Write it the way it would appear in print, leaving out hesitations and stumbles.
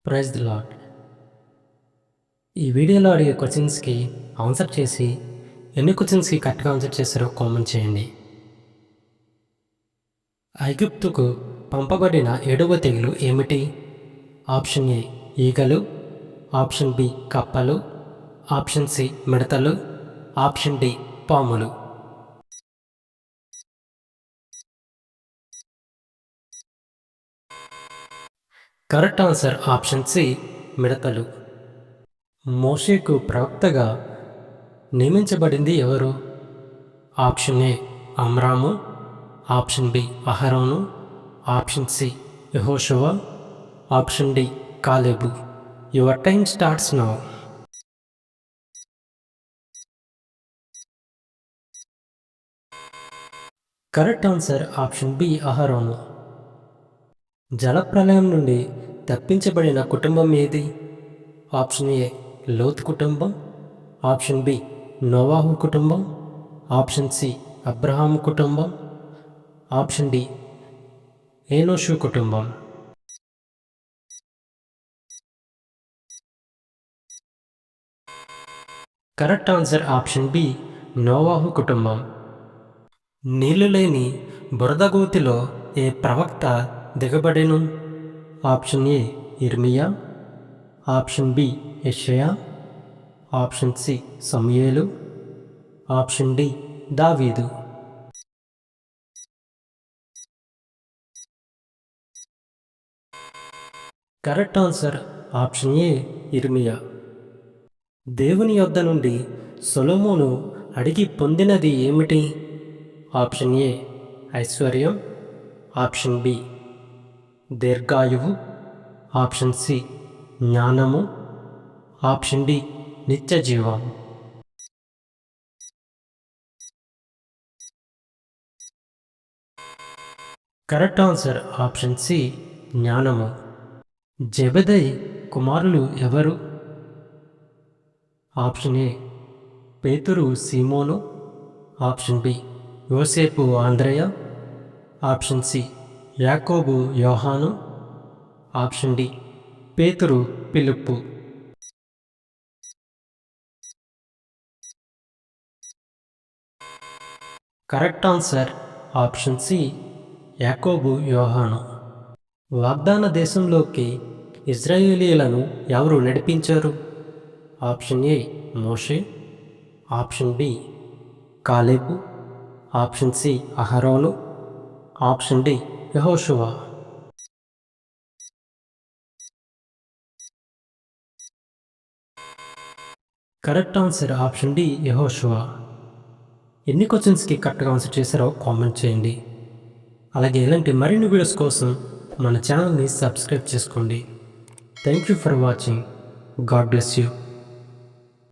Praise the lord. ఈ వీడియోలో అడిగే క్వశ్చన్స్కి ఆన్సర్ చేసి ఎన్ని క్వశ్చన్స్కి కరెక్ట్గా ఆన్సర్ చేస్తారో కామెంట్ చేయండి. ఐగుప్తుకు పంపబడిన 7వ తెగులు ఏమిటి? ఆప్షన్ ఏ ఈగలు, ఆప్షన్ బి కప్పలు, ఆప్షన్ సి మిడతలు, ఆప్షన్ డి పాములు. కరెక్ట్ ఆన్సర్ ఆప్షన్ సి మిడతలు. మోషేకు ప్రవక్తగా నియమించబడింది ఎవరు? ఆప్షన్ ఏ అమ్రాము, ఆప్షన్ బి అహరోను, ఆప్షన్ సి యెహోషువ, ఆప్షన్ డి కాలేబు. Your time starts now. Correct answer option B అహరోను. జలప్రలయం నుండి తప్పించబడిన కుటుంబం ఏది? ఆప్షన్ ఏ లోతు కుటుంబం, ఆప్షన్ బి నోవాహు కుటుంబం, ఆప్షన్ సి అబ్రహాము కుటుంబం, ఆప్షన్ డి ఏనోషు కుటుంబం. కరెక్ట్ ఆన్సర్ ఆప్షన్ బి నోవాహు కుటుంబం. నీళ్లు లేని బురద గోతిలో ఏ ప్రవక్త దిగబడెను? ఆప్షన్ ఏ ఇర్మియా, ఆప్షన్ బి యెషయా, ఆప్షన్ సి సమూయేలు, ఆప్షన్ డి దావీదు. కరెక్ట్ ఆన్సర్ ఆప్షన్ ఏ ఇర్మియా. దేవుని యొద్ద నుండి సొలొమోను అడిగి పొందినది ఏమిటి? ఆప్షన్ ఏ ఐశ్వర్యం, ఆప్షన్ బి దీర్ఘాయువు, ఆప్షన్ సి జ్ఞానము, ఆప్షన్ డి నిత్య జీవం. కరెక్ట్ ఆన్సర్ ఆప్షన్ సి జ్ఞానము. జెబెదయి కుమారులు ఎవరు? ఆప్షన్ ఏ పేతురు సీమోను, ఆప్షన్ బి యోసేపు ఆంద్రేయ, ఆప్షన్ సి యాకోబు యోహాను, ఆప్షన్ డి పేతురు పిలుపు. కరెక్ట్ ఆన్సర్ ఆప్షన్ సి యాకోబు యోహాను. వాగ్దాన దేశంలోకి ఇజ్రాయేలీలను ఎవరు నడిపించారు? ఆప్షన్ ఏ మోషే, ఆప్షన్ బి కాలేబు, ఆప్షన్ సి అహరోను, ఆప్షన్ డి యెహోషువ. కరెక్ట్ ఆన్సర్ ఆప్షన్ డి యెహోషువ. ఎన్ని క్వశ్చన్స్కి కరెక్ట్గా ఆన్సర్ చేశారో కామెంట్ చేయండి. అలాగే ఇలాంటి మరిన్ని వీడియోస్ కోసం మన ఛానల్ని సబ్స్క్రైబ్ చేసుకోండి. Thank you for watching. God bless you.